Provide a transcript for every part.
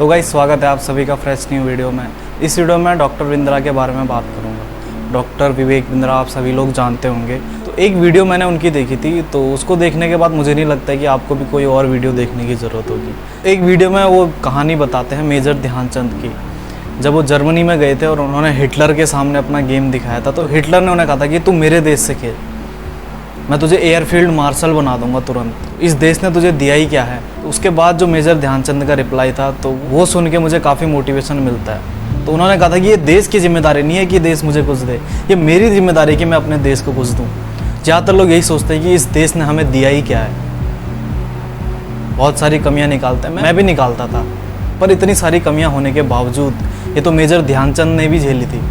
तो गाइस स्वागत है आप सभी का फ्रेश न्यू वीडियो में। इस वीडियो में डॉक्टर बिंद्रा के बारे में बात करूंगा। डॉक्टर विवेक बिंद्रा आप सभी लोग जानते होंगे। तो एक वीडियो मैंने उनकी देखी थी, तो उसको देखने के बाद मुझे नहीं लगता कि आपको भी कोई और वीडियो देखने की ज़रूरत होगी। एक वीडियो में वो कहानी बताते हैं मेजर ध्यानचंद की। जब वो जर्मनी में गए थे और उन्होंने हिटलर के सामने अपना गेम दिखाया था, तो हिटलर ने उन्हें कहा था कि तू मेरे देश से खेल, मैं तुझे एयरफील्ड मार्शल बना दूंगा तुरंत। इस देश ने तुझे दिया ही क्या है। तो उसके बाद जो मेजर ध्यानचंद का रिप्लाई था, तो वो सुन के मुझे काफ़ी मोटिवेशन मिलता है। तो उन्होंने कहा था कि ये देश की जिम्मेदारी नहीं है कि देश मुझे कुछ दे, ये मेरी जिम्मेदारी है कि मैं अपने देश को कुछ दूँ। ज़्यादातर लोग यही सोचते हैं कि इस देश ने हमें दिया ही क्या है। बहुत सारी कमियाँ निकालते हैं, मैं भी निकालता था, पर इतनी सारी कमियाँ होने के बावजूद ये तो मेजर ध्यानचंद ने भी झेली थी।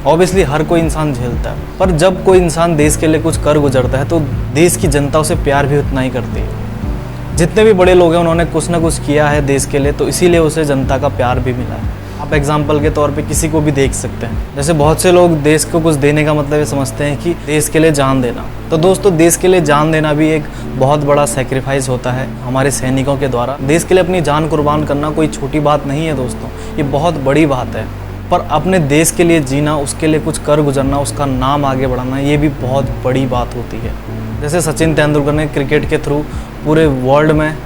ऑब्वियसली हर कोई इंसान झेलता है, पर जब कोई इंसान देश के लिए कुछ कर गुजरता है तो देश की जनता उसे प्यार भी उतना ही करती है। जितने भी बड़े लोग हैं उन्होंने कुछ ना कुछ किया है देश के लिए, तो इसीलिए उसे जनता का प्यार भी मिला है। आप एग्जाम्पल के तौर पे किसी को भी देख सकते हैं। जैसे बहुत से लोग देश को कुछ देने का मतलब ये समझते हैं कि देश के लिए जान देना। तो दोस्तों, देश के लिए जान देना भी एक बहुत बड़ा सेक्रीफाइस होता है हमारे सैनिकों के द्वारा। देश के लिए अपनी जान कुर्बान करना कोई छोटी बात नहीं है दोस्तों, ये बहुत बड़ी बात है। पर अपने देश के लिए जीना, उसके लिए कुछ कर गुजरना, उसका नाम आगे बढ़ाना, ये भी बहुत बड़ी बात होती है। जैसे सचिन तेंदुलकर ने क्रिकेट के थ्रू पूरे वर्ल्ड में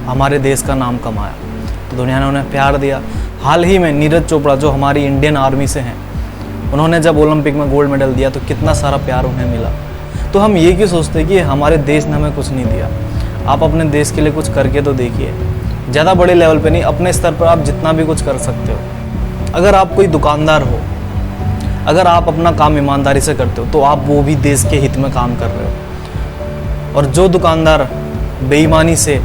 हमारे देश का नाम कमाया, तो दुनिया ने उन्हें प्यार दिया। हाल ही में नीरज चोपड़ा जो हमारी इंडियन आर्मी से हैं, उन्होंने जब ओलंपिक में गोल्ड मेडल दिया तो कितना सारा प्यार उन्हें मिला। तो हम ये क्यों सोचते हैं कि हमारे देश ने हमें कुछ नहीं दिया। आप अपने देश के लिए कुछ करके तो देखिए। ज़्यादा बड़े लेवल पे नहीं, अपने स्तर पर आप जितना भी कुछ कर सकते हो। अगर आप कोई दुकानदार हो, अगर आप अपना काम ईमानदारी से करते हो, तो आप वो भी देश के हित में काम कर रहे हो। और जो दुकानदार बेईमानी से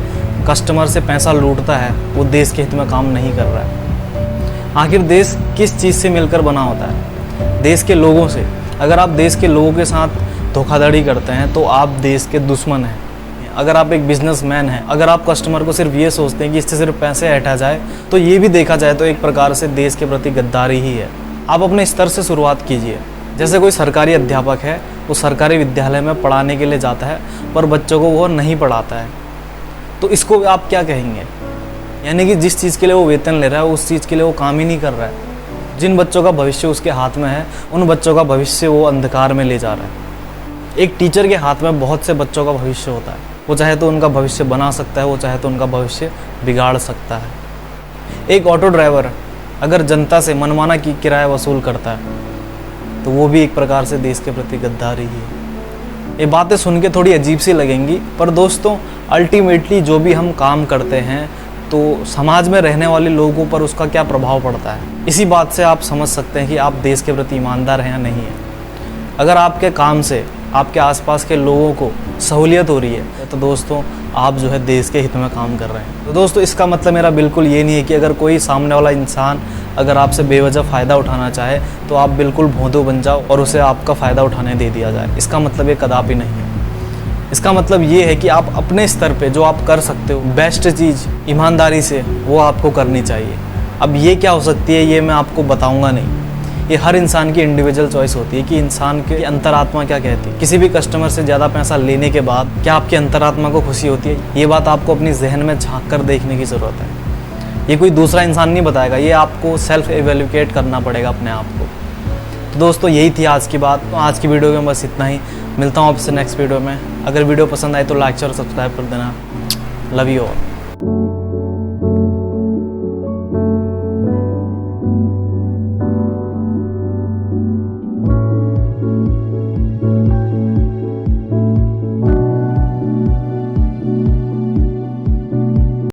कस्टमर से पैसा लूटता है, वो देश के हित में काम नहीं कर रहा है। आखिर देश किस चीज़ से मिलकर बना होता है? देश के लोगों से। अगर आप देश के लोगों के साथ धोखाधड़ी करते हैं तो आप देश के दुश्मन हैं। अगर आप एक बिजनेसमैन हैं, अगर आप कस्टमर को सिर्फ ये सोचते हैं कि इससे सिर्फ पैसे हटा जाए, तो ये भी देखा जाए तो एक प्रकार से देश के प्रति गद्दारी ही है। आप अपने स्तर से शुरुआत कीजिए। जैसे कोई सरकारी अध्यापक है, वो सरकारी विद्यालय में पढ़ाने के लिए जाता है, पर बच्चों को वो नहीं पढ़ाता है, तो इसको आप क्या कहेंगे? यानी कि जिस चीज़ के लिए वो वेतन ले रहा है, उस चीज़ के लिए वो काम ही नहीं कर रहा है। जिन बच्चों का भविष्य उसके हाथ में है, उन बच्चों का भविष्य वो अंधकार में ले जा रहा है। एक टीचर के हाथ में बहुत से बच्चों का भविष्य होता है। वो चाहे तो उनका भविष्य बना सकता है, वो चाहे तो उनका भविष्य बिगाड़ सकता है। एक ऑटो ड्राइवर अगर जनता से मनमाना की किराया वसूल करता है, तो वो भी एक प्रकार से देश के प्रति गद्दारी ही है। ये बातें सुन के थोड़ी अजीब सी लगेंगी, पर दोस्तों अल्टीमेटली जो भी हम काम करते हैं, तो समाज में रहने वाले लोगों पर उसका क्या प्रभाव पड़ता है। इसी बात से आप समझ सकते हैं कि आप देश के प्रति ईमानदार हैं या नहीं है। अगर आपके काम से आपके आसपास के लोगों को सहूलियत हो रही है, तो दोस्तों आप जो है देश के हित में काम कर रहे हैं। तो दोस्तों, इसका मतलब मेरा बिल्कुल ये नहीं है कि अगर कोई सामने वाला इंसान अगर आपसे बेवजह फ़ायदा उठाना चाहे, तो आप बिल्कुल भोंदू बन जाओ और उसे आपका फ़ायदा उठाने दे दिया जाए। इसका मतलब ये कदापि नहीं है। इसका मतलब ये है कि आप अपने स्तर पे जो आप कर सकते हो बेस्ट चीज़ ईमानदारी से, वो आपको करनी चाहिए। अब ये क्या हो सकती है, ये मैं आपको बताऊँगा नहीं। ये हर इंसान की इंडिविजुअल चॉइस होती है कि इंसान की अंतरात्मा क्या कहती है। किसी भी कस्टमर से ज़्यादा पैसा लेने के बाद क्या आपकी अंतरात्मा को खुशी होती है? ये बात आपको अपनी जहन में झांक कर देखने की ज़रूरत है। ये कोई दूसरा इंसान नहीं बताएगा, ये आपको सेल्फ एवेल्युएट करना पड़ेगा अपने आप को। तो दोस्तों, यही थी आज की बात। तो आज की वीडियो में बस इतना ही। मिलता हूँ आपसे नेक्स्ट वीडियो में। अगर वीडियो पसंद आए तो लाइक और सब्सक्राइब कर देना। Love you all.